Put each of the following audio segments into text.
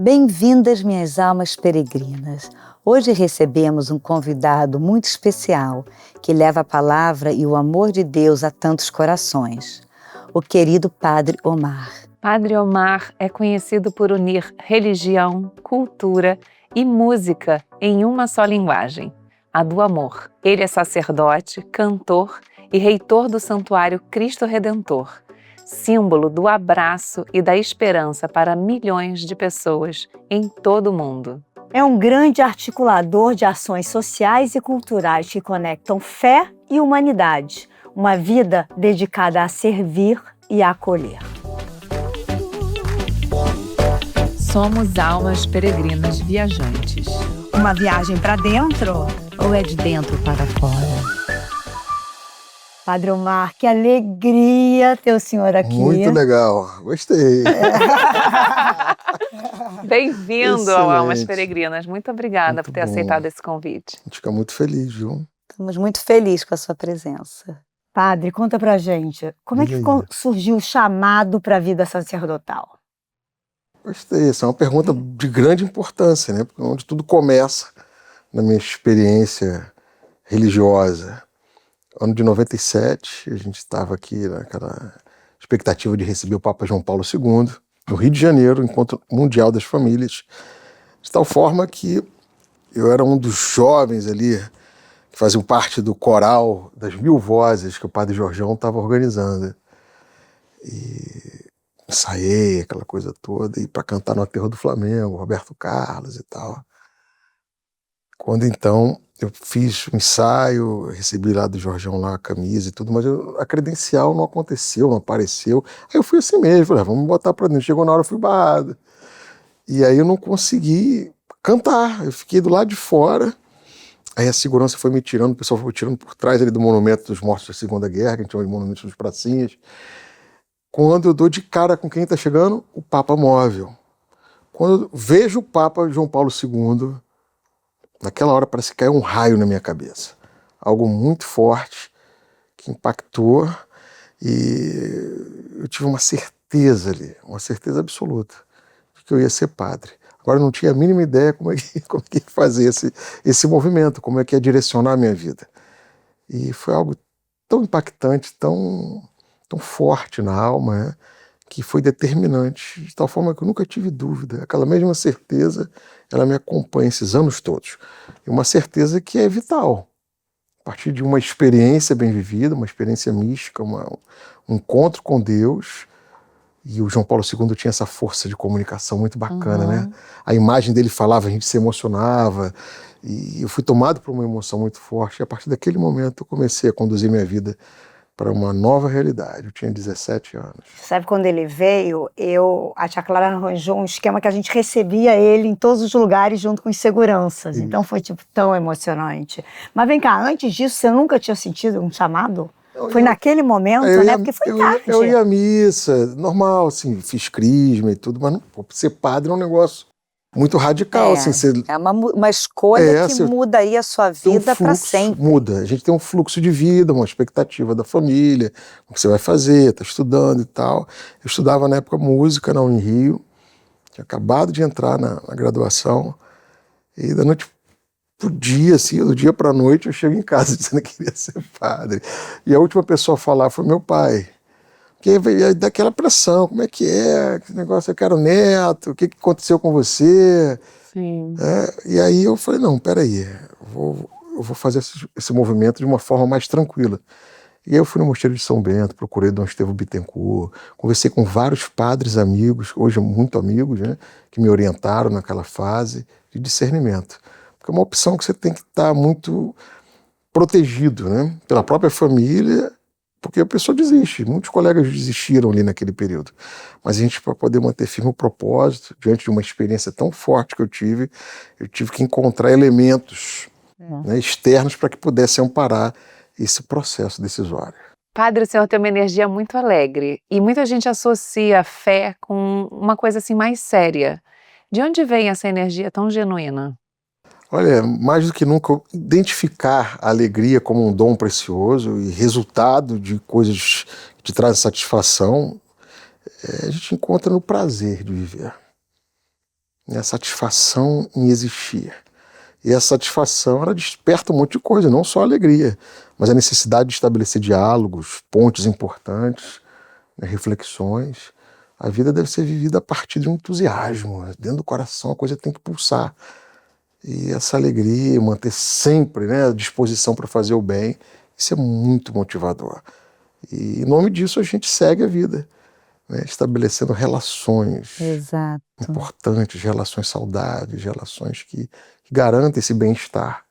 Bem-vindas, minhas almas peregrinas. Hoje recebemos um convidado muito especial que leva a palavra e o amor de Deus a tantos corações. O querido Padre Omar. Padre Omar é conhecido por unir religião, cultura e música em uma só linguagem, a do amor. Ele é sacerdote, cantor e reitor do Santuário Cristo Redentor, símbolo do abraço e da esperança para milhões de pessoas em todo o mundo. É um grande articulador de ações sociais e culturais que conectam fé e humanidade, uma vida dedicada a servir e a acolher. Somos almas peregrinas viajantes. Uma viagem para dentro? Ou é de dentro para fora? Padre Omar, que alegria ter o senhor aqui. Muito legal, gostei. Bem-vindo ao Almas Peregrinas. Muito obrigada Muito por ter bom. aceitado esse convite. A gente fica muito feliz, viu? Estamos muito felizes com a sua presença. Padre, conta pra gente, como é que Diga aí. surgiu o chamado para a vida sacerdotal? Gostei, essa é uma pergunta de grande importância, né? Porque é onde tudo começa na minha experiência religiosa. Ano de 97, a gente estava aqui naquela expectativa de receber o Papa João Paulo II, no Rio de Janeiro, Encontro Mundial das Famílias, de tal forma que eu era um dos jovens ali que faziam parte do coral das 1000 vozes que o Padre Jorjão estava organizando. E ensaiei aquela coisa toda, e para cantar no aterro do Flamengo, Roberto Carlos e tal. Quando então eu fiz o ensaio, recebi lá do Jorjão lá a camisa e tudo, mas a credencial não aconteceu, não apareceu. Aí eu fui assim mesmo, falei, vamos botar para dentro. Chegou na hora, eu fui barrado. E aí eu não consegui cantar, eu fiquei do lado de fora. Aí a segurança foi me tirando, o pessoal foi me tirando por trás ali do Monumento dos Mortos da Segunda Guerra, que a gente chama de Monumento dos Pracinhas. Quando eu dou de cara com quem está chegando, o Papa Móvel. Quando eu vejo o Papa João Paulo II, naquela hora parece que caiu um raio na minha cabeça. Algo muito forte, que impactou, e eu tive uma certeza ali, uma certeza absoluta, de que eu ia ser padre. Agora eu não tinha a mínima ideia como é que ia fazer esse movimento, como é que ia direcionar a minha vida. E foi algo tão impactante, tão forte na alma, né, que foi determinante, de tal forma que eu nunca tive dúvida. Aquela mesma certeza, ela me acompanha esses anos todos. E uma certeza que é vital. A partir de uma experiência bem vivida, uma experiência mística, um encontro com Deus. E o João Paulo II tinha essa força de comunicação muito bacana, né? A imagem dele falava, a gente se emocionava. E eu fui tomado por uma emoção muito forte. E a partir daquele momento eu comecei a conduzir minha vida para uma nova realidade. Eu tinha 17 anos. Sabe, quando ele veio, a tia Clara arranjou um esquema que a gente recebia ele em todos os lugares junto com os seguranças. Isso. Então foi tão emocionante. Mas vem cá, antes disso, você nunca tinha sentido um chamado? Foi naquele momento, né? Porque foi tarde. Eu ia à missa, normal, assim, fiz crisma e tudo, mas não, ser padre é um negócio muito radical. Assim, É uma escolha que muda aí a sua vida para sempre. Muda. A gente tem um fluxo de vida, uma expectativa da família, o que você vai fazer, tá estudando e tal. Eu estudava na época música na Unirio, tinha acabado de entrar na graduação, e da noite pro dia, assim, do dia pra noite, eu chego em casa dizendo que queria ser padre. E a última pessoa a falar foi meu pai. Porque veio daquela pressão, como é que é, que negócio, eu quero neto, o que aconteceu com você? Sim. E aí eu falei, não, peraí, eu vou fazer esse movimento de uma forma mais tranquila. E aí eu fui no Mosteiro de São Bento, procurei Dom Estevão Bittencourt, conversei com vários padres amigos, hoje muito amigos, né, que me orientaram naquela fase de discernimento. Porque é uma opção que você tem que estar muito protegido, né, pela própria família, porque a pessoa desiste. Muitos colegas desistiram ali naquele período. Mas a gente, para poder manter firme o propósito, diante de uma experiência tão forte que eu tive que encontrar elementos né, externos para que pudesse amparar esse processo decisório. Padre, o senhor tem uma energia muito alegre e muita gente associa a fé com uma coisa assim mais séria. De onde vem essa energia tão genuína? Olha, mais do que nunca, identificar a alegria como um dom precioso e resultado de coisas que te trazem satisfação, a gente encontra no prazer de viver. né? A satisfação em existir. E essa satisfação, ela desperta um monte de coisa, não só a alegria, mas a necessidade de estabelecer diálogos, pontes importantes, né, reflexões. A vida deve ser vivida a partir de um entusiasmo, né? Dentro do coração a coisa tem que pulsar. E essa alegria, manter sempre, né, a disposição para fazer o bem, isso é muito motivador. E em nome disso a gente segue a vida, né, estabelecendo relações Exato. importantes, relações saudáveis, relações que garantem esse bem-estar,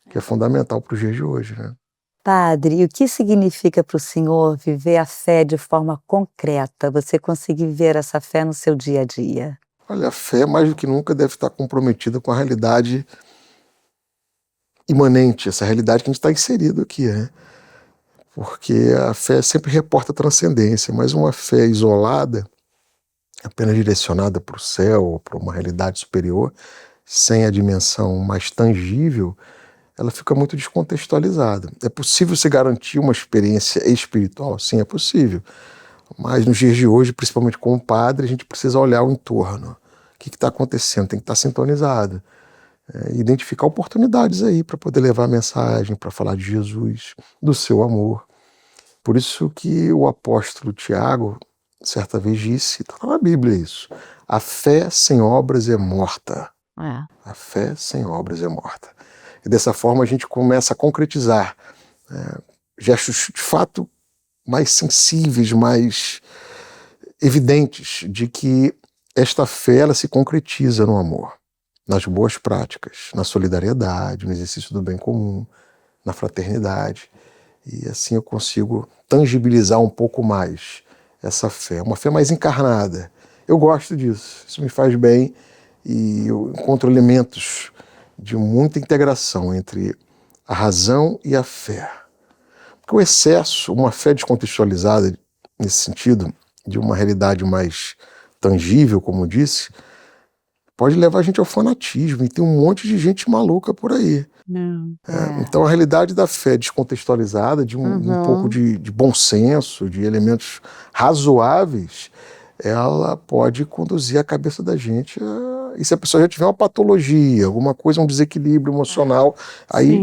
que é fundamental para os dias de hoje, né? Padre, e o que significa para o senhor viver a fé de forma concreta? Você conseguir ver essa fé no seu dia a dia? Olha, a fé, mais do que nunca, deve estar comprometida com a realidade imanente, essa realidade que a gente está inserido aqui, né? Porque a fé sempre reporta a transcendência, mas uma fé isolada, apenas direcionada para o céu, ou para uma realidade superior, sem a dimensão mais tangível, ela fica muito descontextualizada. É possível se garantir uma experiência espiritual? Sim, é possível. Mas nos dias de hoje, principalmente como padre, a gente precisa olhar o entorno. O que está acontecendo? Tem que estar sintonizado. Identificar oportunidades aí para poder levar a mensagem, para falar de Jesus, do seu amor. Por isso que o apóstolo Tiago, certa vez disse, está na Bíblia isso, a fé sem obras é morta. A fé sem obras é morta. E dessa forma a gente começa a concretizar gestos de fato mais sensíveis, mais evidentes de que esta fé ela se concretiza no amor, nas boas práticas, na solidariedade, no exercício do bem comum, na fraternidade. E assim eu consigo tangibilizar um pouco mais essa fé, uma fé mais encarnada. Eu gosto disso, isso me faz bem e eu encontro elementos de muita integração entre a razão e a fé. Porque o excesso, uma fé descontextualizada nesse sentido, de uma realidade mais tangível, como disse, pode levar a gente ao fanatismo, e tem um monte de gente maluca por aí. Então a realidade da fé descontextualizada, de um pouco de bom senso, de elementos razoáveis, ela pode conduzir a cabeça da gente e se a pessoa já tiver uma patologia, alguma coisa, um desequilíbrio emocional, aí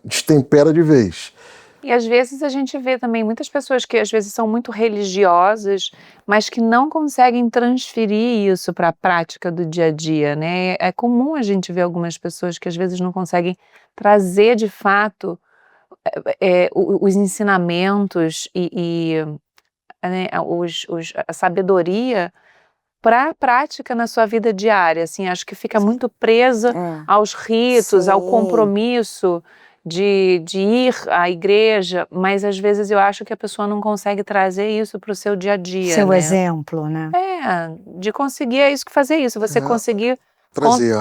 destempera de vez. E às vezes a gente vê também muitas pessoas que às vezes são muito religiosas, mas que não conseguem transferir isso para a prática do dia a dia, né? É comum a gente ver algumas pessoas que às vezes não conseguem trazer de fato os ensinamentos né, a sabedoria para a prática na sua vida diária, assim, acho que fica muito presa aos ritos, ao compromisso de ir à igreja, mas às vezes eu acho que a pessoa não consegue trazer isso para o seu dia a dia, Seu né? exemplo, né? De conseguir fazer isso, você conseguir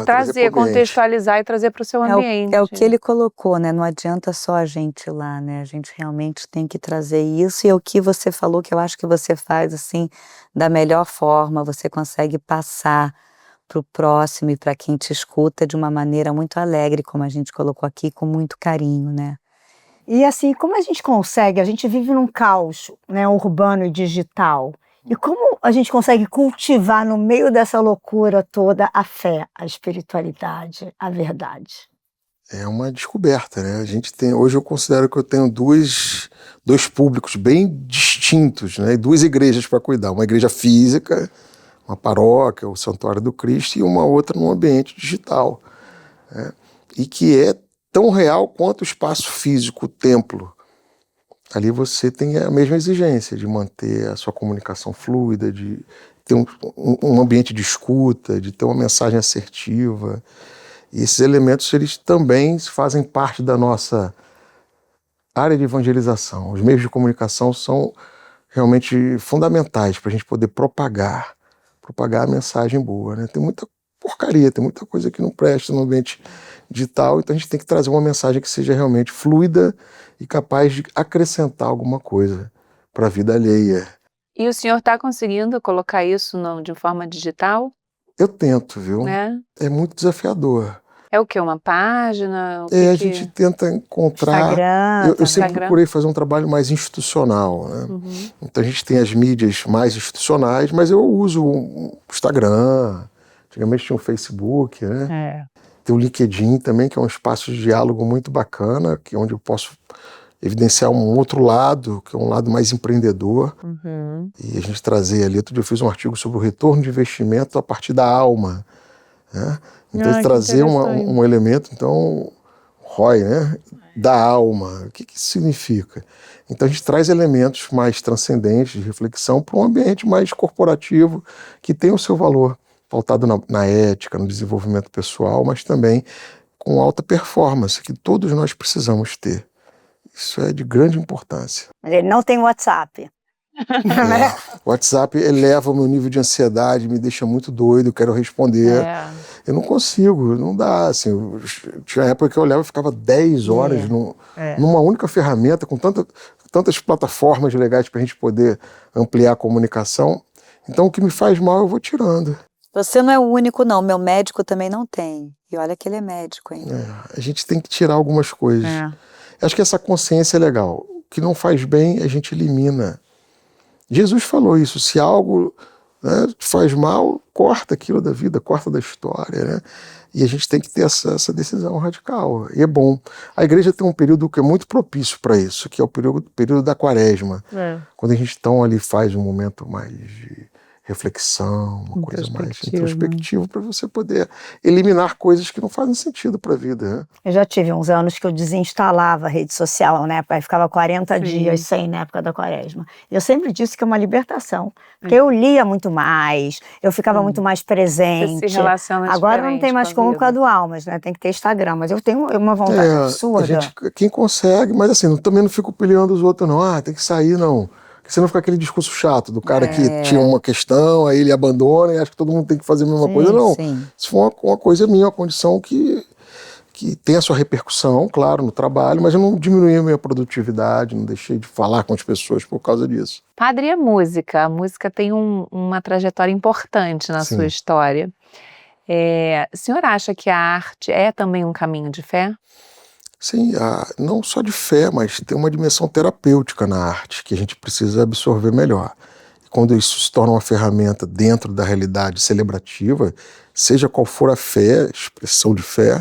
trazer contextualizar e trazer para o seu ambiente. É o que ele colocou, né? Não adianta só a gente ir lá, né? A gente realmente tem que trazer isso, e é o que você falou, que eu acho que você faz assim da melhor forma, você consegue passar para o próximo e para quem te escuta de uma maneira muito alegre, como a gente colocou aqui, com muito carinho, né? E assim, como a gente consegue, a gente vive num caos, né, urbano e digital, e como a gente consegue cultivar no meio dessa loucura toda a fé, a espiritualidade, a verdade? É uma descoberta, né? A gente tem, hoje eu considero que eu tenho dois públicos bem distintos, né? Duas igrejas para cuidar, uma igreja física, uma paróquia, o Santuário do Cristo, e uma outra no ambiente digital, né? E que é tão real quanto o espaço físico, o templo. Ali você tem a mesma exigência de manter a sua comunicação fluida, de ter um ambiente de escuta, de ter uma mensagem assertiva. E esses elementos, eles também fazem parte da nossa área de evangelização. Os meios de comunicação são realmente fundamentais para a gente poder propagar a mensagem boa, né? Tem muita porcaria, tem muita coisa que não presta no ambiente digital, então a gente tem que trazer uma mensagem que seja realmente fluida e capaz de acrescentar alguma coisa para a vida alheia. E o senhor está conseguindo colocar isso de forma digital? Eu tento, viu? Né? É muito desafiador. É o quê? Uma página? A gente tenta encontrar... Instagram, eu sempre procurei fazer um trabalho mais institucional, né? Então a gente tem as mídias mais institucionais, mas eu uso o Instagram, a Antigamente tinha o Facebook, né? É. Tem o LinkedIn também, que é um espaço de diálogo muito bacana, que é onde eu posso evidenciar um outro lado, que é um lado mais empreendedor. Uhum. E a gente trazer ali, outro dia eu fiz um artigo sobre o retorno de investimento a partir da alma, né? Então, Que trazer interessante. um elemento, então, ROI, né? Da alma. O que isso significa? Então, a gente traz elementos mais transcendentes de reflexão para um ambiente mais corporativo, que tem o seu valor, pautado na ética, no desenvolvimento pessoal, mas também com alta performance, que todos nós precisamos ter. Isso é de grande importância. Mas ele não tem WhatsApp. O WhatsApp eleva o meu nível de ansiedade, me deixa muito doido, eu quero responder. É. Eu não consigo, não dá. Assim, tinha época que eu olhava e ficava 10 horas numa única ferramenta, com tantas plataformas legais para a gente poder ampliar a comunicação. Então, o que me faz mal, eu vou tirando. Você não é o único, não. Meu médico também não tem. E olha que ele é médico, hein? A gente tem que tirar algumas coisas. Acho que essa consciência é legal. O que não faz bem, a gente elimina. Jesus falou isso, se algo, né, te faz mal, corta aquilo da vida, corta da história, né? E a gente tem que ter essa decisão radical, e é bom. A igreja tem um período que é muito propício para isso, que é o período da quaresma, quando a gente então ali faz um momento mais de reflexão, uma coisa mais introspectiva, para você poder eliminar coisas que não fazem sentido para a vida, né? Eu já tive uns anos que eu desinstalava a rede social, né? Aí ficava 40 dias sem, na época da quaresma. Eu sempre disse que é uma libertação, porque eu lia muito mais, eu ficava muito mais presente. Você se relaciona Agora não tem mais como por causa do Almas, né? Tem que ter Instagram, mas eu tenho uma vontade absurda. Quem consegue, mas assim, também não fico pilhando os outros, não. Tem que sair, não. Porque senão fica aquele discurso chato do cara que tinha uma questão, aí ele abandona e acha que todo mundo tem que fazer a mesma coisa. Não, isso foi uma coisa minha, uma condição que tem a sua repercussão, claro, no trabalho, mas eu não diminuí a minha produtividade, não deixei de falar com as pessoas por causa disso. Padre, e a música? A música tem uma trajetória importante na sua história. O senhor acha que a arte é também um caminho de fé? Sim, não só de fé, mas tem uma dimensão terapêutica na arte que a gente precisa absorver melhor. E quando isso se torna uma ferramenta dentro da realidade celebrativa, seja qual for a fé, a expressão de fé,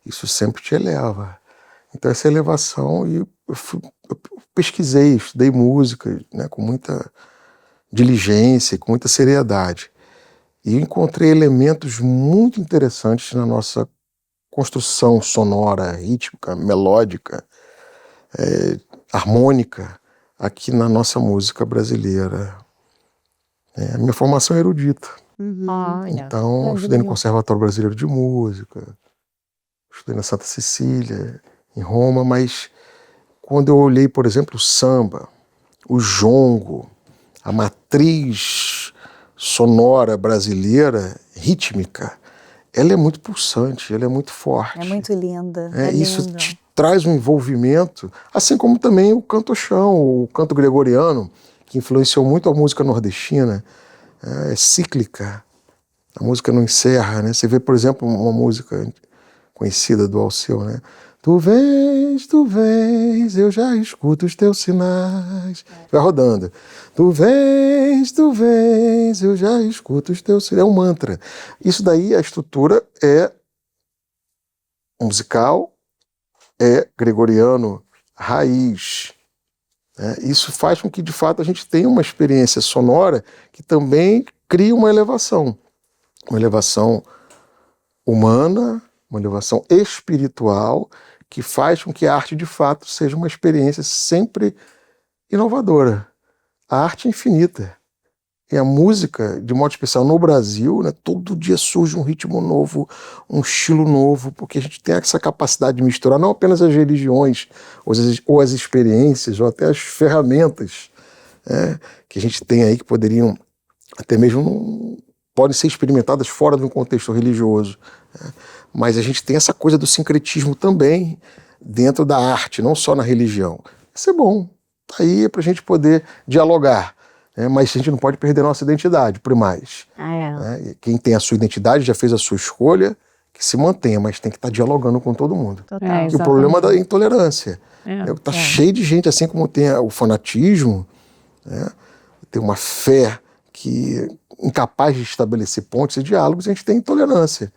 isso sempre te eleva. Então essa elevação, eu pesquisei, estudei música, né, com muita diligência, com muita seriedade. E encontrei elementos muito interessantes na nossa construção sonora, rítmica, melódica, harmônica, aqui na nossa música brasileira. A minha formação é erudita. Então, eu estudei no Conservatório Brasileiro de Música, estudei na Santa Cecília, em Roma, mas quando eu olhei, por exemplo, o samba, o jongo, a matriz sonora brasileira, rítmica, ela é muito pulsante, ela é muito forte. É muito linda. Isso te traz um envolvimento, assim como também o canto-chão, o canto gregoriano, que influenciou muito a música nordestina, é cíclica. A música não encerra, né? Você vê, por exemplo, uma música conhecida do Alceu, né? Tu vens, eu já escuto os teus sinais. Vai rodando. Tu vens, eu já escuto os teus sinais. É um mantra. Isso daí, a estrutura é musical, é gregoriano raiz. Isso faz com que, de fato, a gente tenha uma experiência sonora que também cria uma elevação humana, uma elevação espiritual, que faz com que a arte, de fato, seja uma experiência sempre inovadora. A arte é infinita. E a música, de modo especial no Brasil, né, todo dia surge um ritmo novo, um estilo novo, porque a gente tem essa capacidade de misturar não apenas as religiões, ou as experiências, ou até as ferramentas, né, que a gente tem aí que poderiam, até mesmo, podem ser experimentadas fora de um contexto religioso, né? Mas a gente tem essa coisa do sincretismo também dentro da arte, não só na religião. Isso é bom, tá aí para a gente poder dialogar, né? Mas a gente não pode perder nossa identidade, primais. Né? Quem tem a sua identidade já fez a sua escolha, que se mantenha, mas tem que estar dialogando com todo mundo. E o problema da intolerância. Tá cheio de gente, assim como tem o fanatismo, né? Tem uma fé que, incapaz de estabelecer pontes e diálogos, a gente tem intolerância.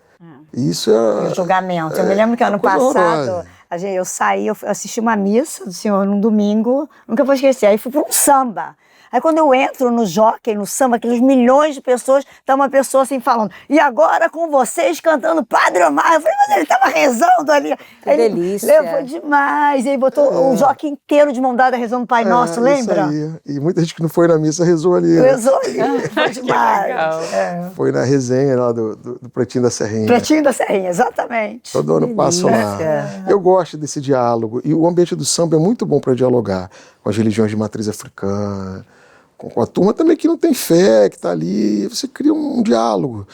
E isso é... O julgamento. Eu me lembro que ano coisa passado, horrorosa. eu saí, eu assisti uma missa do Senhor num domingo, nunca vou esquecer, aí fui para um samba. Aí quando eu entro no jockey, no samba, aqueles milhões de pessoas, tá uma pessoa assim falando, e agora com vocês cantando Padre Omar. Eu falei, mas ele tava rezando ali. Que Aí ele delícia. levou demais, e aí botou o jockey inteiro de mão dada rezando Pai Nosso, isso lembra? aí. E muita gente que não foi na missa rezou ali. Né? Rezou ali, foi demais. legal. Foi na resenha lá do Pretinho da Serrinha. Pretinho da Serrinha, exatamente. Todo ano passo lá. Eu gosto desse diálogo. E o ambiente do samba é muito bom para dialogar com as religiões de matriz africana, com a turma também que não tem fé, que está ali. Você cria um diálogo.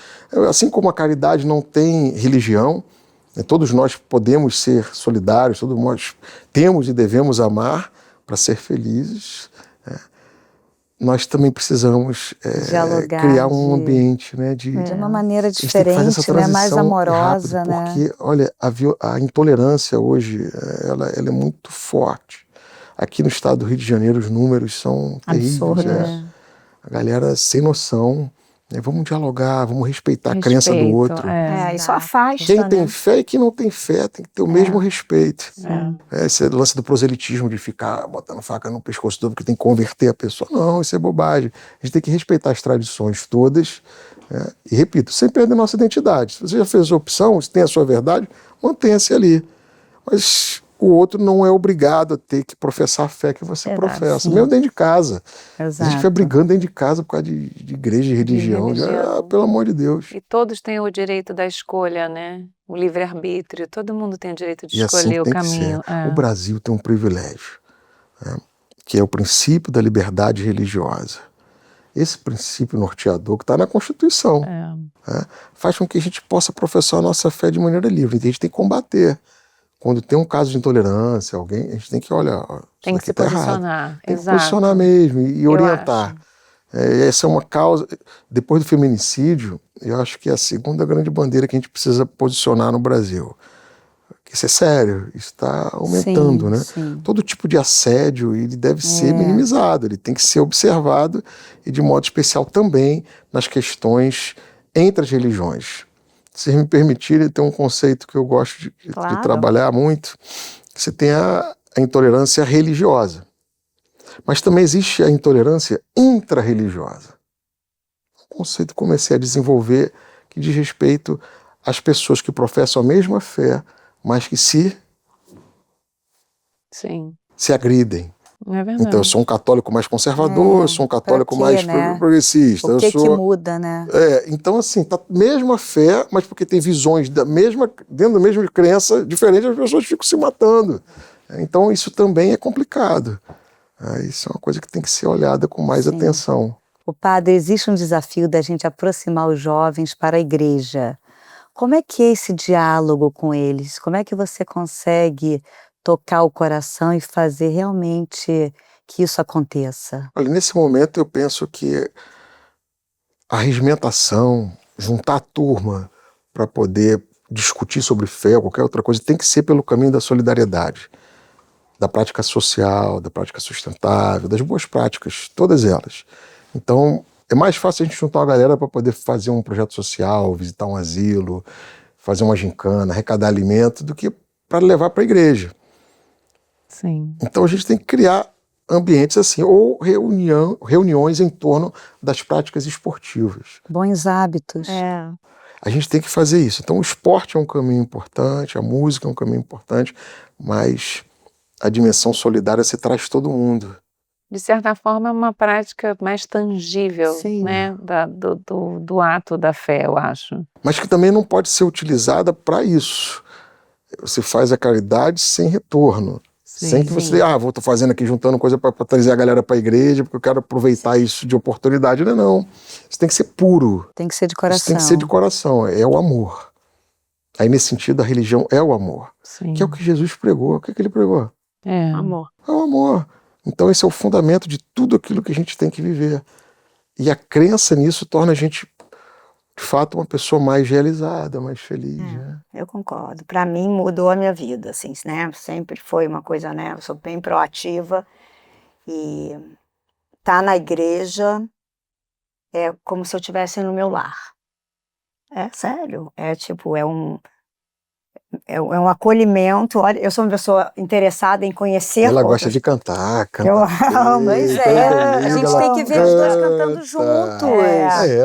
Assim como a caridade não tem religião, né, todos nós podemos ser solidários, todos nós temos e devemos amar para ser felizes. Né? Nós também precisamos Dialogar criar um ambiente, né, de uma maneira a gente tem que fazer essa diferente, né? Mais transição amorosa, rápido, né? porque, olha, a intolerância hoje, ela é muito forte. Aqui no estado do Rio de Janeiro, os números são terríveis. Absurdo, Né? A galera sem noção. Né? Vamos dialogar, vamos respeitar a crença do outro. Isso afasta, Quem né? tem fé e quem não tem fé tem que ter o mesmo respeito. É. Esse lance do proselitismo, de ficar botando faca no pescoço do outro, porque tem que converter a pessoa. Não, isso é bobagem. A gente tem que respeitar as tradições todas. Né? E, repito, sem perder a nossa identidade. Se você já fez a opção, se tem a sua verdade, mantenha-se ali. Mas o outro não é obrigado a ter que professar a fé que você professa. sim. Mesmo dentro de casa. Exato. A gente vai brigando dentro de casa por causa de igreja, de religião. Pelo amor de Deus. E todos têm o direito da escolha, né? O livre-arbítrio. Todo mundo tem o direito de E assim escolher o tem que caminho. ser. O Brasil tem um privilégio, né, que é o princípio da liberdade religiosa. Esse princípio norteador que está na Constituição, né, faz com que a gente possa professar a nossa fé de maneira livre. E a gente tem que combater. Quando tem um caso de intolerância, alguém, a gente tem que, olha, Tem que se tá errado. posicionar. Tem que Exato. posicionar mesmo e Eu orientar. Essa é uma causa. Depois do feminicídio, eu acho que é a segunda grande bandeira que a gente precisa posicionar no Brasil. Isso é sério, isso está aumentando, Sim, né? sim. Todo tipo de assédio ele deve ser minimizado, ele tem que ser observado e de modo especial também nas questões entre as religiões. Se me permitirem, tem um conceito que eu gosto de trabalhar muito, que você tem a intolerância religiosa. Mas também existe a intolerância intrarreligiosa. Um conceito que comecei a desenvolver que diz respeito às pessoas que professam a mesma fé, mas que se agridem. É verdade. Então, eu sou um católico mais conservador, eu sou um católico mais progressista. O que muda, né? Então, assim, tá mesma fé, mas porque tem visões dentro da mesma crença diferente, as pessoas ficam se matando. Então, isso também é complicado. Isso é uma coisa que tem que ser olhada com mais atenção. O padre, existe um desafio da gente aproximar os jovens para a igreja. Como é que é esse diálogo com eles? Como é que você consegue tocar o coração e fazer realmente que isso aconteça? Olha, nesse momento eu penso que a regimentação, juntar a turma para poder discutir sobre fé ou qualquer outra coisa, tem que ser pelo caminho da solidariedade, da prática social, da prática sustentável, das boas práticas, todas elas. Então, é mais fácil a gente juntar uma galera para poder fazer um projeto social, visitar um asilo, fazer uma gincana, arrecadar alimento, do que para levar para a igreja. Sim. Então a gente tem que criar ambientes assim, ou reuniões em torno das práticas esportivas. Bons hábitos. A gente tem que fazer isso. Então o esporte é um caminho importante, a música é um caminho importante, mas a dimensão solidária se traz todo mundo. De certa forma, é uma prática mais tangível, né, do ato da fé, eu acho. Mas que também não pode ser utilizada para isso. Você faz a caridade sem retorno. Sem que você estou fazendo aqui, juntando coisa para trazer a galera para a igreja, porque eu quero aproveitar isso de oportunidade. Não. Isso tem que ser puro. Tem que ser de coração. Isso tem que ser de coração, é o amor. Aí, nesse sentido, a religião é o amor. Sim. Que é o que Jesus pregou. O que ele pregou? Amor. É o amor. Então, esse é o fundamento de tudo aquilo que a gente tem que viver. E a crença nisso torna a gente, de fato, uma pessoa mais realizada, mais feliz. Né? Eu concordo. Para mim, mudou a minha vida, assim, né? Sempre foi uma coisa, né? Eu sou bem proativa e tá na igreja é como se eu estivesse no meu lar. É sério, é tipo, é um acolhimento. Olha, eu sou uma pessoa interessada em conhecer Ela gosta outras. de cantar, Eu canta amo. Pois bem, é, canta a gente tem que ver os dois cantando juntos.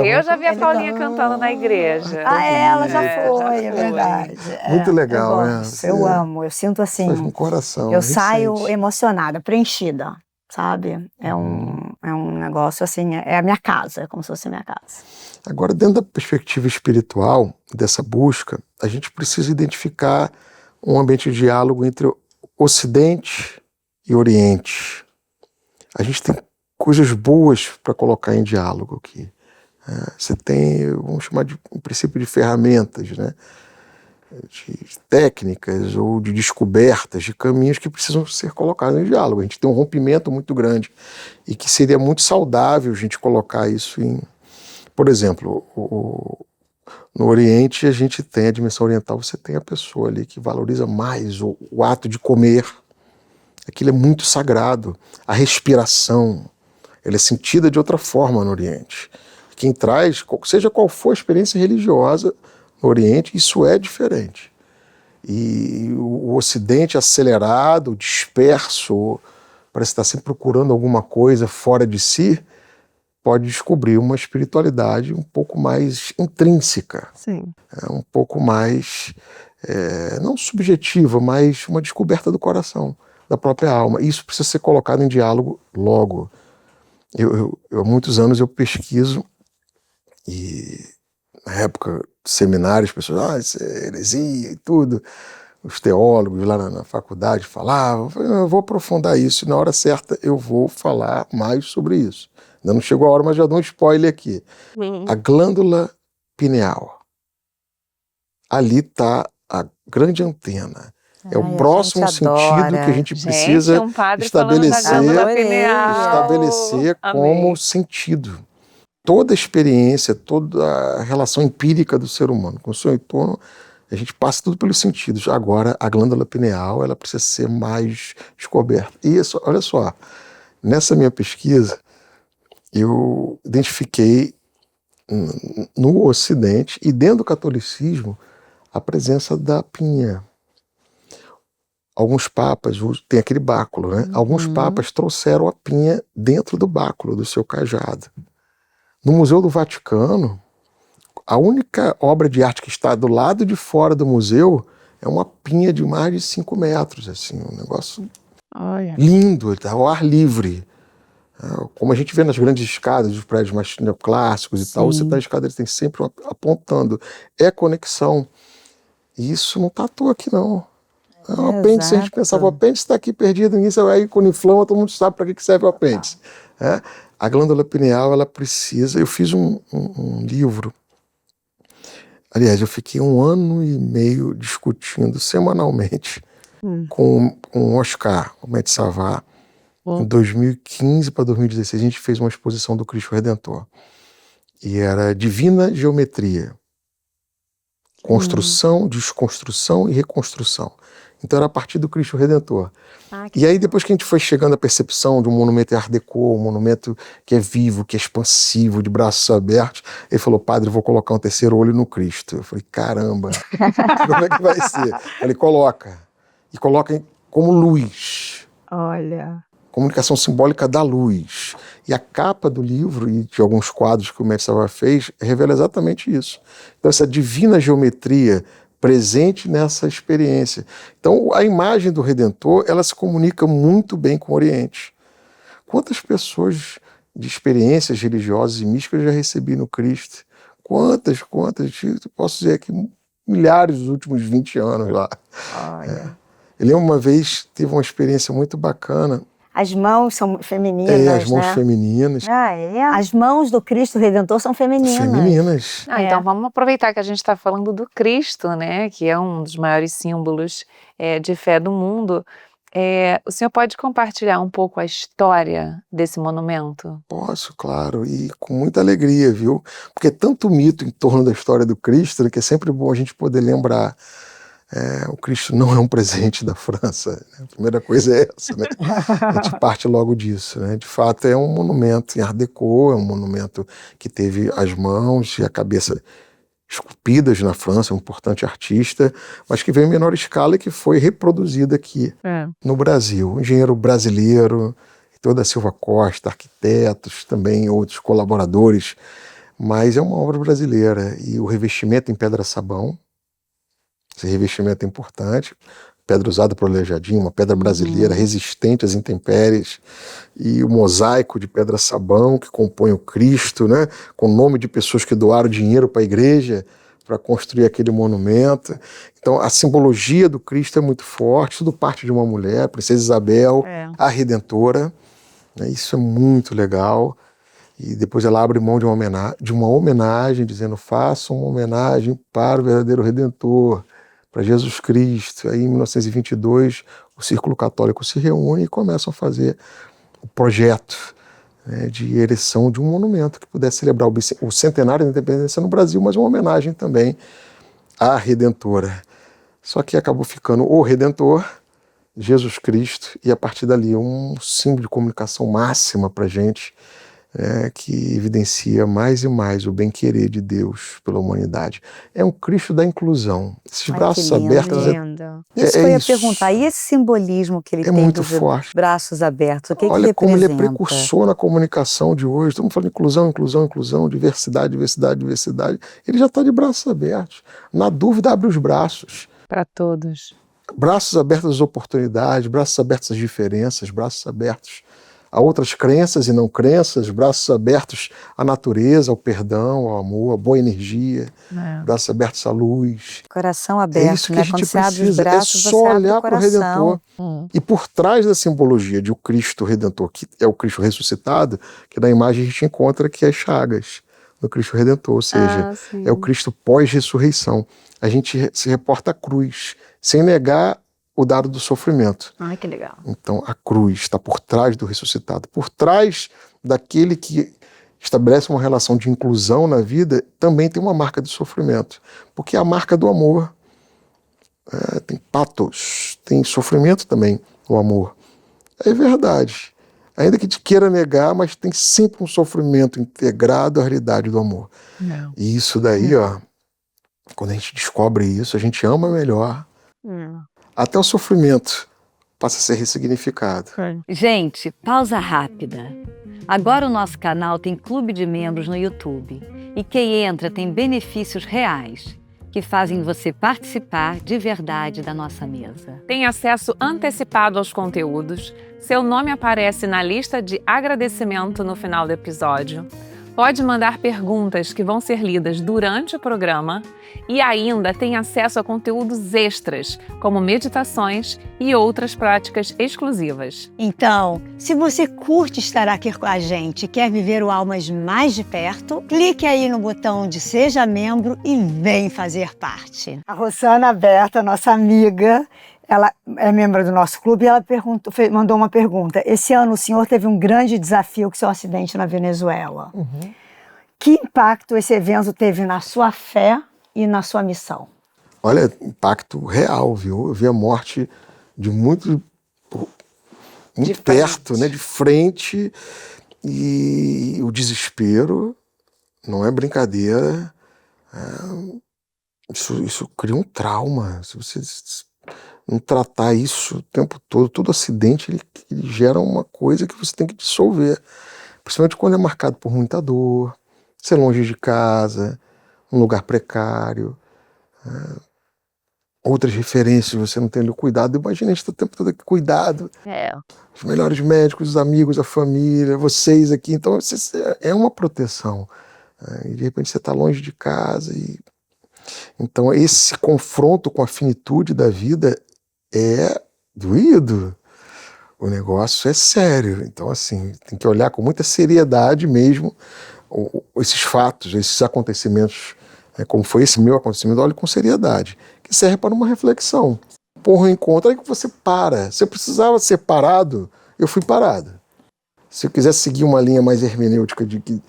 Eu já vi a Ele Paulinha cantando na igreja. Tão ela já bonito. foi, é foi. verdade. Muito Eu legal, né? gosto, eu amo, eu sinto Faz com assim, o coração. eu a gente saio sente. emocionada, preenchida, sabe? É um negócio assim, é a minha casa, é como se fosse a minha casa. Agora, dentro da perspectiva espiritual, dessa busca, a gente precisa identificar um ambiente de diálogo entre o Ocidente e Oriente. A gente tem coisas boas para colocar em diálogo aqui. Você tem, vamos chamar de um princípio de ferramentas, né? De técnicas ou de descobertas de caminhos que precisam ser colocados em diálogo. A gente tem um rompimento muito grande e que seria muito saudável a gente colocar isso em... Por exemplo, no Oriente a gente tem a dimensão oriental, você tem a pessoa ali que valoriza mais o ato de comer. Aquilo é muito sagrado. A respiração, ela é sentida de outra forma no Oriente. Quem traz, seja qual for a experiência religiosa no Oriente, isso é diferente. E o Ocidente acelerado, disperso, parece estar sempre procurando alguma coisa fora de si, pode descobrir uma espiritualidade um pouco mais intrínseca. Sim. Um pouco mais, não subjetiva, mas uma descoberta do coração, da própria alma. Isso precisa ser colocado em diálogo logo. Há muitos anos eu pesquiso e na época de seminários, as pessoas, isso é heresia e tudo. Os teólogos lá na faculdade falavam, eu vou aprofundar isso e na hora certa eu vou falar mais sobre isso. Ainda não chegou a hora, mas já dou um spoiler aqui. A glândula pineal. Ali está a grande antena. É o próximo sentido que a gente precisa um padre falando da glândula pineal. estabelecer como sentido. Toda a experiência, toda a relação empírica do ser humano com o seu entorno, a gente passa tudo pelos sentidos. Agora, a glândula pineal, ela precisa ser mais descoberta. E isso, olha só, nessa minha pesquisa, eu identifiquei no Ocidente e dentro do catolicismo a presença da pinha. Alguns papas, tem aquele báculo, né? Alguns papas trouxeram a pinha dentro do báculo do seu cajado. No Museu do Vaticano, a única obra de arte que está do lado de fora do museu é uma pinha de mais de 5 metros, assim, um negócio lindo, tá ao ar livre. Como a gente vê nas grandes escadas dos prédios mais neoclássicos e tal, você está na escada, ele tem sempre apontando. É conexão. E isso não está à toa aqui, não. O apêndice, a gente pensava, o apêndice está aqui perdido, aí quando inflama, todo mundo sabe para que serve o apêndice. A glândula pineal, ela precisa... Eu fiz um livro, aliás, eu fiquei 1 ano e meio discutindo semanalmente com o Oscar, o Maître Savard. Em 2015 para 2016, a gente fez uma exposição do Cristo Redentor. E era Divina Geometria. Construção, desconstrução e reconstrução. Então era a partir do Cristo Redentor. E aí depois que a gente foi chegando à percepção de um monumento Art Deco, um monumento que é vivo, que é expansivo, de braços abertos, ele falou, padre, eu vou colocar um terceiro olho no Cristo. Eu falei, caramba, como é que vai ser? Ele coloca. E coloca como luz. Olha... Comunicação simbólica da luz. E a capa do livro e de alguns quadros que o Maître Savard fez revela exatamente isso. Então essa divina geometria presente nessa experiência. Então a imagem do Redentor, ela se comunica muito bem com o Oriente. Quantas pessoas de experiências religiosas e místicas eu já recebi no Cristo? Quantas, eu posso dizer aqui milhares nos últimos 20 anos lá. Eu lembro uma vez, teve uma experiência muito bacana. As mãos são femininas, as mãos femininas. As mãos do Cristo Redentor são femininas. Femininas. Então vamos aproveitar que a gente está falando do Cristo, né? Que é um dos maiores símbolos de fé do mundo. O senhor pode compartilhar um pouco a história desse monumento? Posso, claro, e com muita alegria, viu? Porque é tanto mito em torno da história do Cristo, né, que é sempre bom a gente poder lembrar. o Cristo não é um presente da França, né? A primeira coisa é essa, né? A gente parte logo disso, né? De fato, é um monumento em Art Deco, é um monumento que teve as mãos e a cabeça esculpidas na França, um importante artista, mas que veio em menor escala e que foi reproduzida aqui no Brasil. Um engenheiro brasileiro, Heitor da Silva Costa, arquitetos, também outros colaboradores, mas é uma obra brasileira. E o revestimento em pedra-sabão, esse revestimento é importante, pedra usada para o Aleijadinho, uma pedra brasileira resistente às intempéries, e o mosaico de pedra-sabão que compõe o Cristo, né, com o nome de pessoas que doaram dinheiro para a igreja para construir aquele monumento. Então a simbologia do Cristo é muito forte, tudo parte de uma mulher, a Princesa Isabel, a Redentora, né, isso é muito legal. E depois ela abre mão de uma homenagem, dizendo: faça uma homenagem para o verdadeiro Redentor, para Jesus Cristo. Aí em 1922 o Círculo Católico se reúne e começam a fazer o projeto, né, de ereção de um monumento que pudesse celebrar o centenário da independência no Brasil, mas uma homenagem também à Redentora. Só que acabou ficando o Redentor, Jesus Cristo, e a partir dali um símbolo de comunicação máxima para a gente, que evidencia mais e mais o bem-querer de Deus pela humanidade. É um Cristo da inclusão. Esses braços abertos... Isso que eu ia perguntar. E esse simbolismo que ele tem muito dos forte. Braços abertos, o que Olha que como representa? ele é precursor na comunicação de hoje. Estamos falando de inclusão, inclusão, inclusão, diversidade, diversidade, diversidade. Ele já está de braços abertos. Na dúvida, abre os braços. Para todos. Braços abertos às oportunidades, braços abertos às diferenças, braços abertos a outras crenças e não crenças, braços abertos à natureza, ao perdão, ao amor, à boa energia, braços abertos à luz. Coração aberto, isso que né? a gente Quando você abre os precisa, braços, só você abre olhar o para o coração. Redentor. E por trás da simbologia de o Cristo Redentor, que é o Cristo ressuscitado, que na imagem a gente encontra que as chagas do Cristo Redentor, ou seja, é o Cristo pós-ressurreição. A gente se reporta à cruz, sem negar o dado do sofrimento. Ai, que legal. Então a cruz está por trás do ressuscitado, por trás daquele que estabelece uma relação de inclusão na vida, também tem uma marca de sofrimento, porque é a marca do amor. Tem patos, tem sofrimento também, o amor. É verdade. Ainda que te queira negar, mas tem sempre um sofrimento integrado à realidade do amor. E isso daí, quando a gente descobre isso, a gente ama melhor. Até o sofrimento passa a ser ressignificado. Gente, pausa rápida. Agora o nosso canal tem clube de membros no YouTube. E quem entra tem benefícios reais, que fazem você participar de verdade da nossa mesa. Tem acesso antecipado aos conteúdos, seu nome aparece na lista de agradecimento no final do episódio, pode mandar perguntas que vão ser lidas durante o programa e ainda tem acesso a conteúdos extras, como meditações e outras práticas exclusivas. Então, se você curte estar aqui com a gente e quer viver o Almas mais de perto, clique aí no botão de Seja Membro e vem fazer parte. A Rosana Berta, nossa amiga, ela é membro do nosso clube e ela mandou uma pergunta. Esse ano o senhor teve um grande desafio com seu acidente na Venezuela. Que impacto esse evento teve na sua fé e na sua missão? Olha, impacto real, viu? Eu vi a morte de muito perto, né? De frente, e o desespero não é brincadeira. Isso cria um trauma. Se você não tratar isso o tempo todo acidente ele gera uma coisa que você tem que dissolver. Principalmente quando é marcado por muita dor, ser longe de casa, um lugar precário, outras referências, você não tem cuidado. Imagina a gente está o tempo todo aqui, cuidado. Os melhores médicos, os amigos, a família, vocês aqui. Então, é uma proteção. E de repente você está longe de casa. Então, esse confronto com a finitude da vida é doído. O negócio é sério. Então, assim, tem que olhar com muita seriedade mesmo esses fatos, esses acontecimentos, como foi esse meu acontecimento, olhe com seriedade, que serve para uma reflexão. Por um encontro, aí que você para. Se eu precisava ser parado, eu fui parado. Se eu quisesse seguir uma linha mais hermenêutica de que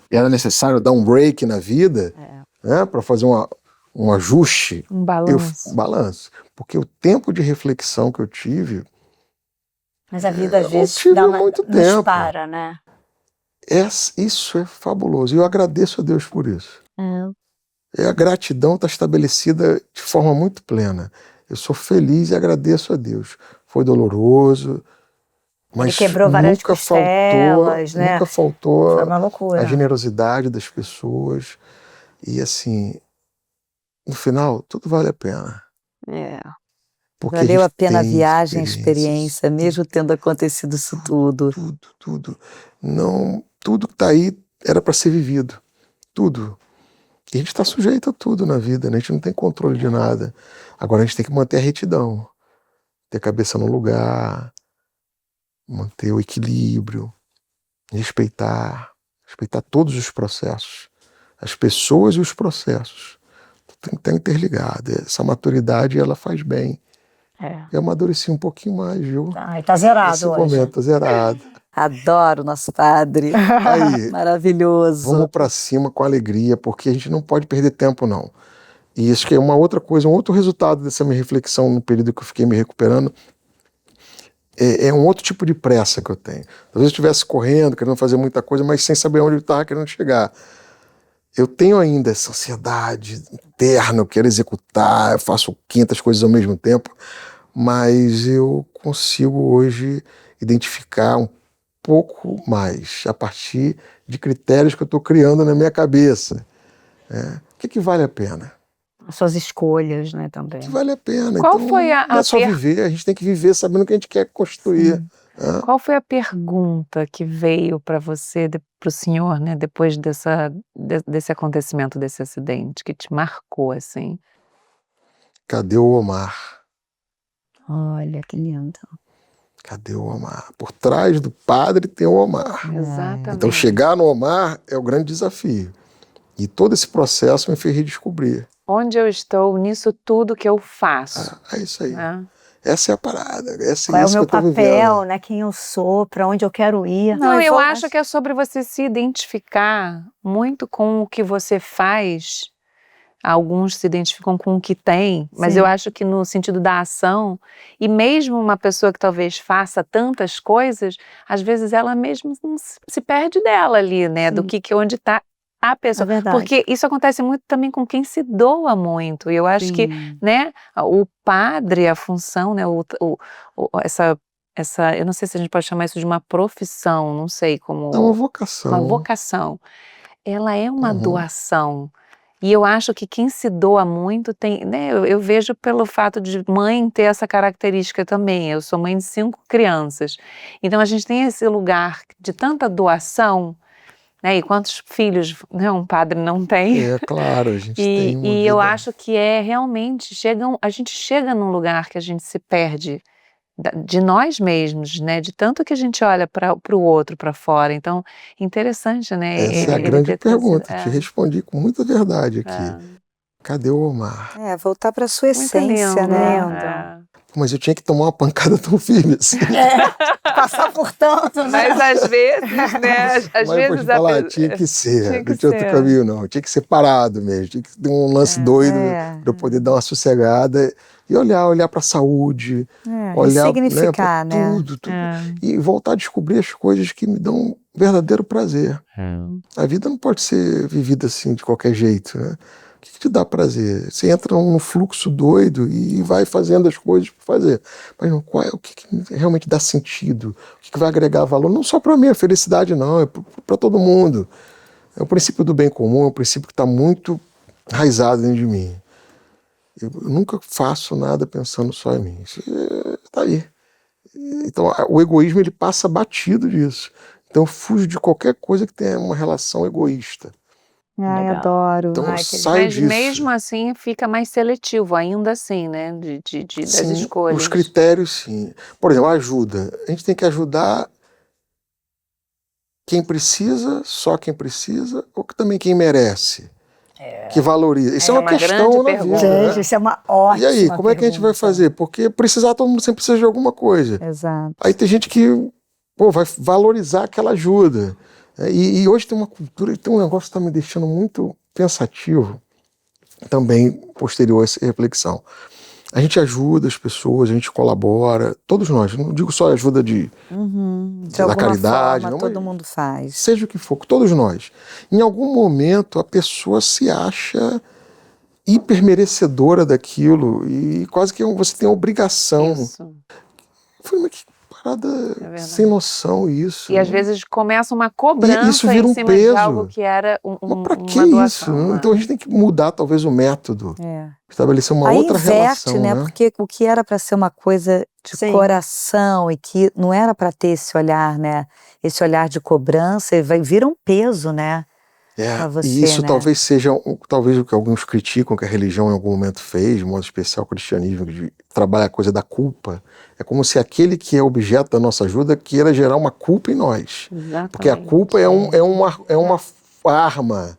era necessário dar um break na vida, para fazer um ajuste, Um balanço. balanço. Porque o tempo de reflexão que eu tive, Mas a vida às eu vezes tive dá uma, muito nos tempo. para, né? Isso é fabuloso. E eu agradeço a Deus por isso. A gratidão está estabelecida de forma muito plena. Eu sou feliz e agradeço a Deus. Foi doloroso, mas Ele quebrou várias nunca costelas, faltou, né? nunca faltou Foi uma loucura. a generosidade das pessoas. E assim, no final, tudo vale a pena. É. Porque Valeu a gente pena a tem viagem, a experiências, experiência, mesmo tendo acontecido isso tudo. tudo. Não, tudo que está aí era para ser vivido. Tudo. E a gente está sujeito a tudo na vida, né? A gente não tem controle de nada. Agora a gente tem que manter a retidão, ter a cabeça no lugar, manter o equilíbrio, respeitar todos os processos, as pessoas e os processos. Tem que estar interligado. Essa maturidade, ela faz bem. Eu amadureci um pouquinho mais, viu? Ai, tá zerado Esse hoje. momento, zerado. Adoro o nosso padre. Aí, Maravilhoso. vamos para cima com alegria, porque a gente não pode perder tempo, não. E isso que é uma outra coisa, um outro resultado dessa minha reflexão no período que eu fiquei me recuperando, é um outro tipo de pressa que eu tenho. Talvez eu estivesse correndo, querendo fazer muita coisa, mas sem saber onde eu estava querendo chegar. Eu tenho ainda essa ansiedade interna, eu quero executar, eu faço 500 coisas ao mesmo tempo, mas eu consigo hoje identificar um pouco mais a partir de critérios que eu estou criando na minha cabeça. O que vale a pena? As suas escolhas, né, também. O que vale a pena. Qual então, foi a não é só viver, a gente tem que viver sabendo o que a gente quer construir. Qual foi a pergunta que veio para você, para o senhor, né, depois desse acontecimento, desse acidente, que te marcou assim? Cadê o Omar? Olha, que lindo. Cadê o Omar? Por trás do padre tem o Omar. Exatamente. Então chegar no Omar é o grande desafio. E todo esse processo me fez redescobrir. Onde eu estou nisso tudo que eu faço? É isso aí. Né? Essa é a parada. Qual é o isso meu que eu tô papel, vivendo. né? Quem eu sou, para onde eu quero ir. Não, eu acho que é sobre você se identificar muito com o que você faz. Alguns se identificam com o que tem, mas Sim. eu acho que no sentido da ação, e mesmo uma pessoa que talvez faça tantas coisas, às vezes ela mesma se perde dela ali, né? Sim. Do que onde está a pessoa. É verdade. Porque isso acontece muito também com quem se doa muito. E eu acho que, né, o padre, a função, né, essa, eu não sei se a gente pode chamar isso de uma profissão, não sei como. É uma vocação. Uma vocação. Ela é uma doação. E eu acho que quem se doa muito tem, né, eu vejo pelo fato de mãe ter essa característica também. Eu sou mãe de 5 crianças. Então a gente tem esse lugar de tanta doação, né, e quantos filhos, né, um padre não tem. É claro, a gente tem uma E eu vida. acho que é realmente, a gente chega num lugar que a gente se perde de nós mesmos, né? De tanto que a gente olha para o outro, para fora. Então, interessante, né? Essa é a ele grande ter trazido- pergunta. Te respondi com muita verdade aqui. Cadê o Omar? Voltar para sua Muito essência, lindo, né? Mas eu tinha que tomar uma pancada tão firme assim. Passar por tanto, né? Mas às vezes, né? Às Mas vou vezes te falar, tinha que ser. tinha que Não tinha outro ser. caminho, não. Tinha que ser parado mesmo. Tinha que ter um lance doido para eu poder dar uma sossegada e olhar para a saúde. Olhar, ressignificar, pra né? tudo. E voltar a descobrir as coisas que me dão um verdadeiro prazer. A vida não pode ser vivida assim, de qualquer jeito, né? O que te dá prazer? Você entra num fluxo doido e vai fazendo as coisas para fazer. Mas não, o que realmente dá sentido? O que vai agregar valor? Não só para mim, a felicidade não, é para todo mundo. É o princípio do bem comum, é um princípio que está muito enraizado dentro de mim. Eu nunca faço nada pensando só em mim. Isso está aí. Então o egoísmo ele passa batido disso. Então eu fujo de qualquer coisa que tenha uma relação egoísta. Ai, adoro. Então eu Ai, saio Mas disso. mesmo assim fica mais seletivo, ainda assim, né? Das Sim, escolhas. os critérios, sim. Por exemplo, ajuda. A gente tem que ajudar quem precisa, só quem precisa, ou também quem merece. Que valoriza. Isso é uma uma questão grande na pergunta. vida. Gente, Né? isso é uma ótima E aí, como é que a gente vai fazer? Porque precisar, todo mundo sempre precisa de alguma coisa. Exato. Aí tem gente que vai valorizar aquela ajuda. E hoje tem uma cultura, tem um negócio que está me deixando muito pensativo. também posterior a essa reflexão. A gente ajuda as pessoas, a gente colabora, todos nós, não digo só ajuda De da alguma caridade, forma, não, todo mas mundo faz. seja o que for, todos nós. Em algum momento a pessoa se acha hipermerecedora daquilo e quase que você tem a obrigação. Isso. Eu falei, mas que parada verdade. sem noção isso. E às vezes começa uma cobrança isso vira em um cima de peso. algo que era Mas para uma que isso? doação. Né? Então a gente tem que mudar talvez o método, estabelecer uma Aí outra inverte, relação, né? Porque o que era para ser uma coisa de Sim. coração e que não era para ter esse olhar, né? Esse olhar de cobrança, vira um peso, né? Pra você, e isso né? talvez seja talvez o que alguns criticam que a religião em algum momento fez, de modo especial o cristianismo, de trabalhar a coisa da culpa. É como se aquele que é objeto da nossa ajuda queira gerar uma culpa em nós. Exatamente. Porque a culpa é uma arma.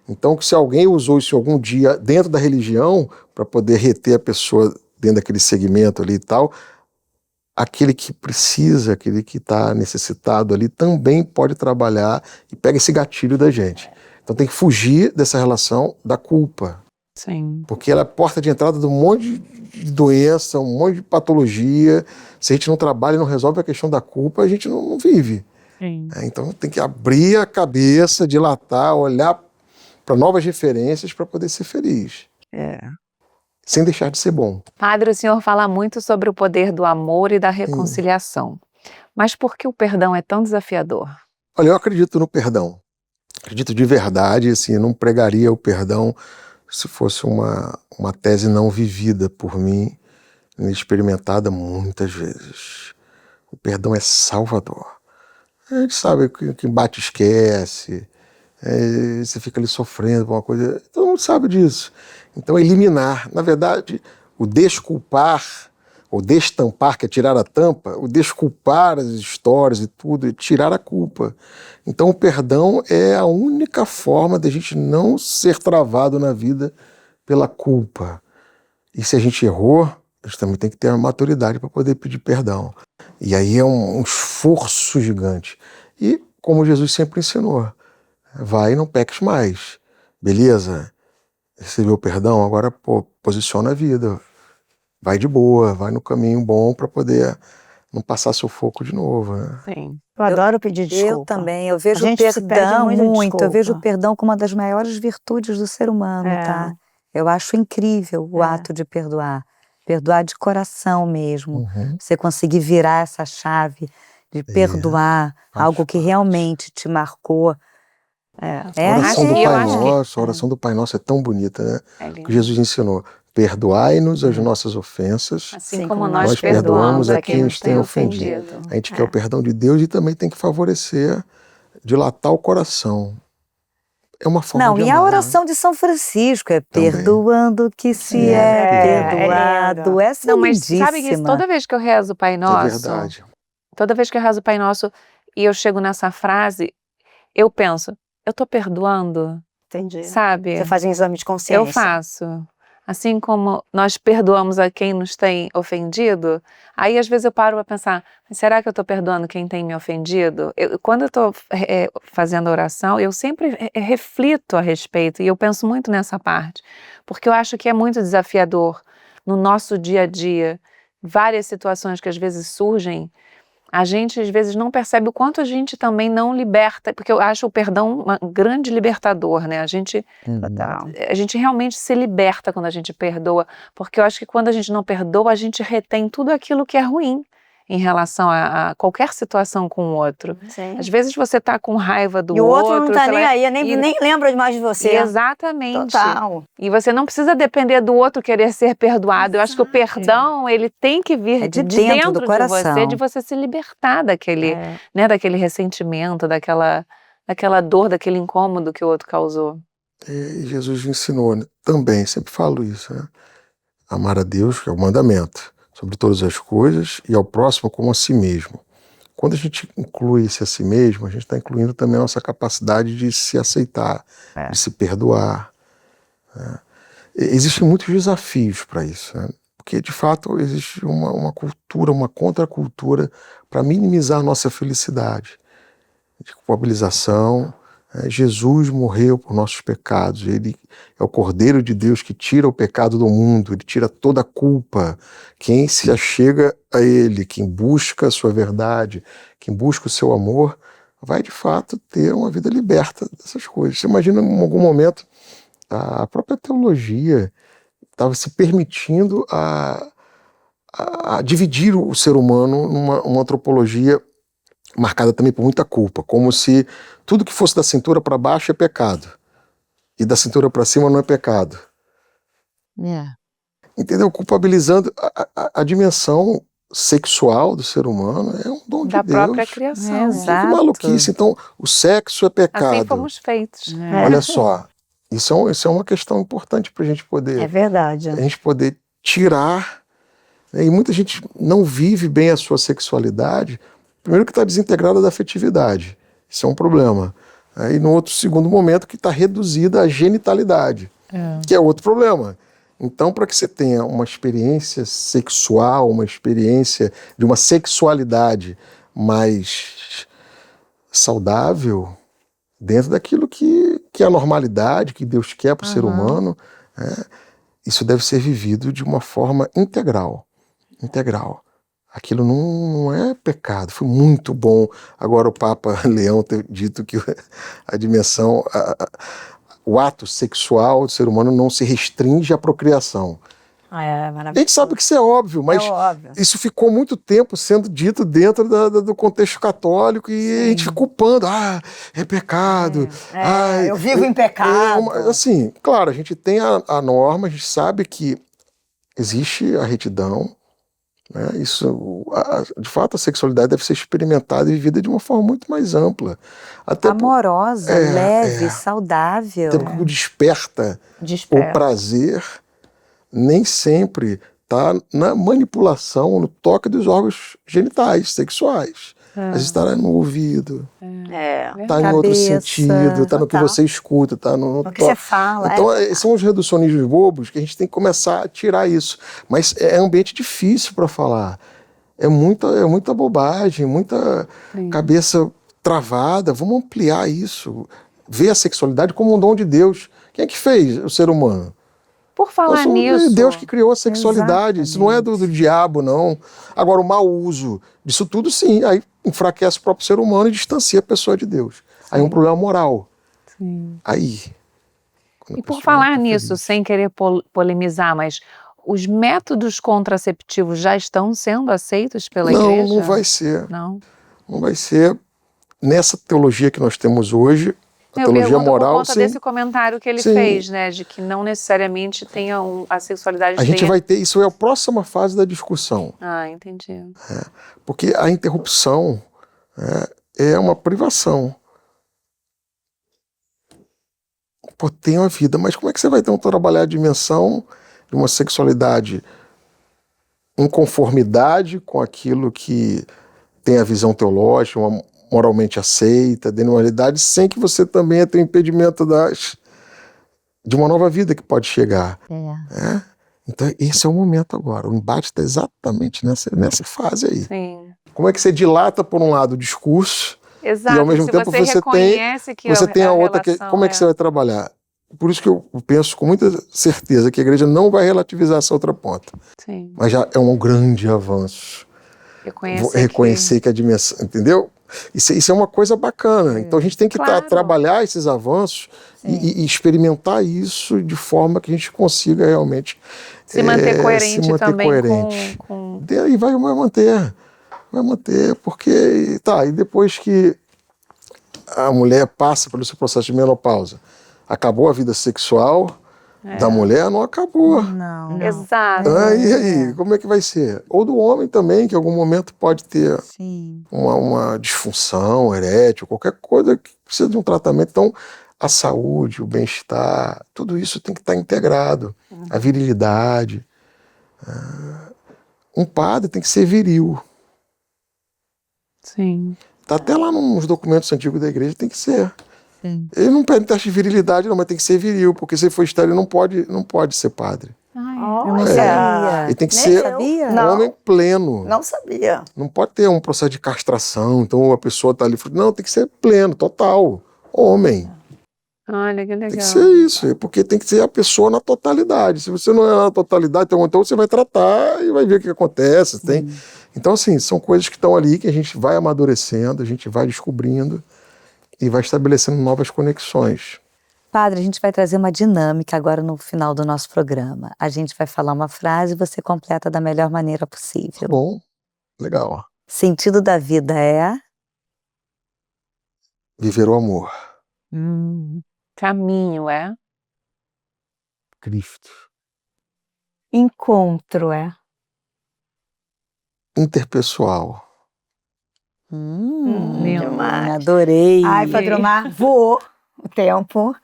Então, que se alguém usou isso algum dia dentro da religião para poder reter a pessoa dentro daquele segmento ali e tal, aquele que precisa, aquele que está necessitado ali também pode trabalhar e pega esse gatilho da gente. Então tem que fugir dessa relação da culpa, Sim. porque ela é a porta de entrada de um monte de doença, um monte de patologia. Se a gente não trabalha e não resolve a questão da culpa, a gente não vive. Sim. Então tem que abrir a cabeça, dilatar, olhar para novas referências para poder ser feliz, sem deixar de ser bom. Padre, o senhor fala muito sobre o poder do amor e da reconciliação. Mas por que o perdão é tão desafiador? Olha, eu acredito no perdão. Acredito de verdade, assim, eu não pregaria o perdão se fosse uma tese não vivida por mim, experimentada muitas vezes. O perdão é salvador. A gente sabe que bate esquece, você fica ali sofrendo por uma coisa, todo mundo sabe disso. Então eliminar, na verdade, o desculpar, ou destampar, que é tirar a tampa, o desculpar as histórias e tudo, e tirar a culpa. Então o perdão é a única forma de a gente não ser travado na vida pela culpa. E se a gente errou, a gente também tem que ter a maturidade para poder pedir perdão. E aí é um esforço gigante. E como Jesus sempre ensinou, vai e não peques mais. Beleza? Recebeu perdão, agora posiciona a vida. Vai de boa, vai no caminho bom para poder não passar sufoco de novo, né? Sim. Eu adoro pedir desculpa. Eu também, eu vejo A o gente se pede perdão muita muito, eu vejo o desculpa. perdão como uma das maiores virtudes do ser humano, tá? Eu acho incrível o ato de perdoar de coração mesmo. Você conseguir virar essa chave de perdoar algo que realmente te marcou. A oração do Pai Nosso, a oração do Pai Nosso é tão bonita, né? Que Jesus ensinou: perdoai-nos as nossas ofensas, assim como nós perdoamos a quem nos tem ofendido. A gente quer o perdão de Deus e também tem que favorecer, dilatar o coração. É uma forma Não, de e amar, a oração de São Francisco é Também. perdoando que se é perdoado. Essa Não, é mas lindíssima. sabe que toda vez que eu rezo o Pai Nosso, É verdade. toda vez que eu rezo o Pai Nosso e eu chego nessa frase, eu penso, eu tô perdoando, Entendi. sabe? Você faz um exame de consciência. Eu faço. Assim como nós perdoamos a quem nos tem ofendido, aí às vezes eu paro para pensar, será que eu estou perdoando quem tem me ofendido? Quando eu estou fazendo a oração, eu sempre reflito a respeito e eu penso muito nessa parte, porque eu acho que é muito desafiador no nosso dia a dia, várias situações que às vezes surgem, a gente às vezes não percebe o quanto a gente também não liberta, porque eu acho o perdão um grande libertador, né? A gente realmente se liberta quando a gente perdoa, porque eu acho que quando a gente não perdoa, a gente retém tudo aquilo que é ruim em relação a qualquer situação com o outro. Sim. Às vezes você tá com raiva do E o outro não tá sei nem lá, aí, nem lembra mais de você. Exatamente. Total. E você não precisa depender do outro querer ser perdoado. Eu acho que o perdão, ele tem que vir de dentro do de coração. de você se libertar daquele, né, daquele ressentimento, daquela dor, daquele incômodo que o outro causou. E Jesus ensinou, né? Também, sempre falo isso, né? Amar a Deus, que é o mandamento, sobre todas as coisas, e ao próximo como a si mesmo. Quando a gente inclui esse a si mesmo, a gente está incluindo também a nossa capacidade de se aceitar, de se perdoar, né? Existem muitos desafios para isso, né? Porque, de fato, existe uma cultura, uma contracultura para minimizar a nossa felicidade, de culpabilização, Jesus morreu por nossos pecados, ele é o Cordeiro de Deus que tira o pecado do mundo, ele tira toda a culpa. Quem se achega a ele, quem busca a sua verdade, quem busca o seu amor, vai de fato ter uma vida liberta dessas coisas. Você imagina em algum momento a própria teologia estava se permitindo a dividir o ser humano numa antropologia marcada também por muita culpa, como se tudo que fosse da cintura para baixo é pecado e da cintura para cima não é pecado. Entendeu? Culpabilizando a dimensão sexual do ser humano é um dom Da de Deus. própria criação. Exato. Que maluquice. Então, o sexo é pecado. Assim fomos feitos. Olha só, isso é uma questão importante para a gente poder, É verdade. a gente poder tirar, né? E muita gente não vive bem a sua sexualidade, primeiro que está desintegrada da afetividade, isso é um problema. E no outro segundo momento que está reduzida à genitalidade, que é outro problema. Então, para que você tenha uma experiência sexual, uma experiência de uma sexualidade mais saudável, dentro daquilo que é a normalidade, que Deus quer para o ser humano, isso deve ser vivido de uma forma integral. Integral. Aquilo não é pecado, foi muito bom. Agora o Papa Leão ter dito que a dimensão, o ato sexual do ser humano não se restringe à procriação. É A maravilhoso. gente sabe que isso é óbvio, mas É óbvio. isso ficou muito tempo sendo dito dentro do contexto católico e a gente culpando, é pecado. Eu vivo em pecado. Assim, claro, a gente tem a norma, a gente sabe que existe a retidão, né? Isso, de fato, a sexualidade deve ser experimentada e vivida de uma forma muito mais ampla. Até Amorosa, leve, saudável. até porque o desperta o prazer nem sempre está na manipulação, no toque dos órgãos genitais, sexuais. Às vezes está no ouvido, está em outro Cabeça, sentido, está no que total. você escuta, está no O que você fala. Então, são os reducionismos bobos que a gente tem que começar a tirar isso. Mas é um ambiente difícil para falar. É muita bobagem, muita cabeça travada. Vamos ampliar isso. Ver a sexualidade como um dom de Deus. Quem é que fez o ser humano? Por falar nisso, Deus que criou a sexualidade. Isso não é do diabo, não. Agora, o mau uso disso tudo, sim. Aí enfraquece o próprio ser humano e distancia a pessoa de Deus. Aí é um problema moral. Aí. E por falar nisso, sem querer polemizar, mas os métodos contraceptivos já estão sendo aceitos pela igreja? Não vai ser. Não. Não vai ser. Nessa teologia que nós temos hoje, a Eu teologia pergunto moral, por conta sim. desse comentário que ele Sim. fez, né? De que não necessariamente tenha a sexualidade A gente tenha... vai ter, isso é a próxima fase da discussão. Entendi. Porque a interrupção é uma privação. Pô, tem uma vida, mas como é que você vai então trabalhar a dimensão de uma sexualidade em conformidade com aquilo que tem a visão teológica, uma moralmente aceita, de normalidade, sem que você também tenha impedimento de uma nova vida que pode chegar. Então esse é o momento agora. O embate está exatamente nessa fase aí. Sim. Como é que você dilata, por um lado, o discurso, Exato. e ao mesmo se tempo você reconhece que você tem a outra relação como é que você vai trabalhar? Por isso que eu penso com muita certeza que a igreja não vai relativizar essa outra ponta. Sim. Mas já é um grande avanço. Reconhecer que a dimensão, entendeu? Isso é uma coisa bacana. Então a gente tem que trabalhar esses avanços e experimentar isso de forma que a gente consiga realmente se manter coerente se manter também coerente. com... E vai manter, porque e depois que a mulher passa pelo seu processo de menopausa, acabou a vida sexual da mulher? Não acabou. Não. Exato. E aí, como é que vai ser? Ou do homem também, que em algum momento pode ter uma disfunção erétil, qualquer coisa que precisa de um tratamento. Então, a saúde, o bem-estar, tudo isso tem que estar integrado. A virilidade. Um padre tem que ser viril. Sim. Tá até lá nos documentos antigos da igreja, tem que ser. Ele não pede teste de virilidade, não, mas tem que ser viril, porque se ele for estéril, não pode ser padre. Eu não sabia. Ele tem que Nem ser eu. um Não. homem pleno. Não sabia. Não pode ter um processo de castração, então a pessoa está ali. Não, tem que ser pleno, total. homem. Olha que legal. Tem que ser isso, porque tem que ser a pessoa na totalidade. Se você não é na totalidade, então você vai tratar e vai ver o que acontece. Então, assim, são coisas que estão ali que a gente vai amadurecendo, a gente vai descobrindo e vai estabelecendo novas conexões. Padre, a gente vai trazer uma dinâmica agora no final do nosso programa. A gente vai falar uma frase e você completa da melhor maneira possível. Tá bom, legal. Sentido da vida é? Viver o amor. Caminho é? Cristo. Encontro é? Interpessoal. Demais. Adorei. Ai, Padre Omar, voou o tempo.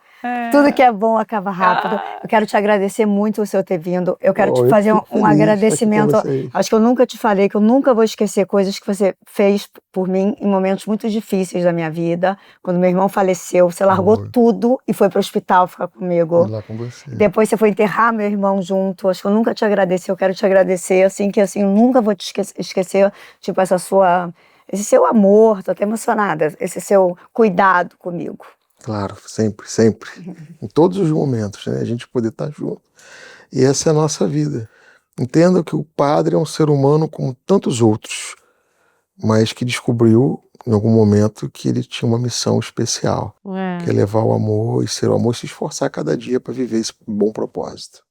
Tudo que é bom acaba rápido. Eu quero te agradecer muito por você ter vindo. Eu quero te fazer um agradecimento. Acho que eu nunca te falei que eu nunca vou esquecer coisas que você fez por mim em momentos muito difíceis da minha vida. Quando meu irmão faleceu, você largou tudo e foi para o hospital ficar comigo. Fui lá com você. Depois você foi enterrar meu irmão junto. Acho que eu nunca te agradeci. Eu quero te agradecer, assim, que assim, eu nunca vou te esquecer, tipo, esse seu amor, tô até emocionada, esse seu cuidado comigo. Claro, sempre, sempre. Em todos os momentos, né? A gente poder estar junto. E essa é a nossa vida. Entenda que o padre é um ser humano como tantos outros, mas que descobriu em algum momento que ele tinha uma missão especial, que é levar o amor e ser o amor, se esforçar cada dia para viver esse bom propósito.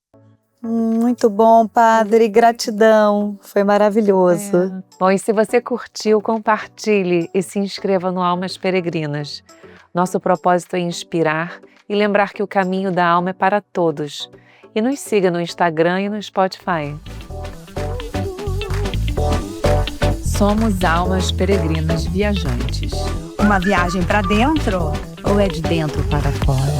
Muito bom, Padre. Gratidão. Foi maravilhoso. Bom, e se você curtiu, compartilhe e se inscreva no Almas Peregrinas. Nosso propósito é inspirar e lembrar que o caminho da alma é para todos. E nos siga no Instagram e no Spotify. Somos almas peregrinas viajantes. Uma viagem para dentro? Ou é de dentro para fora?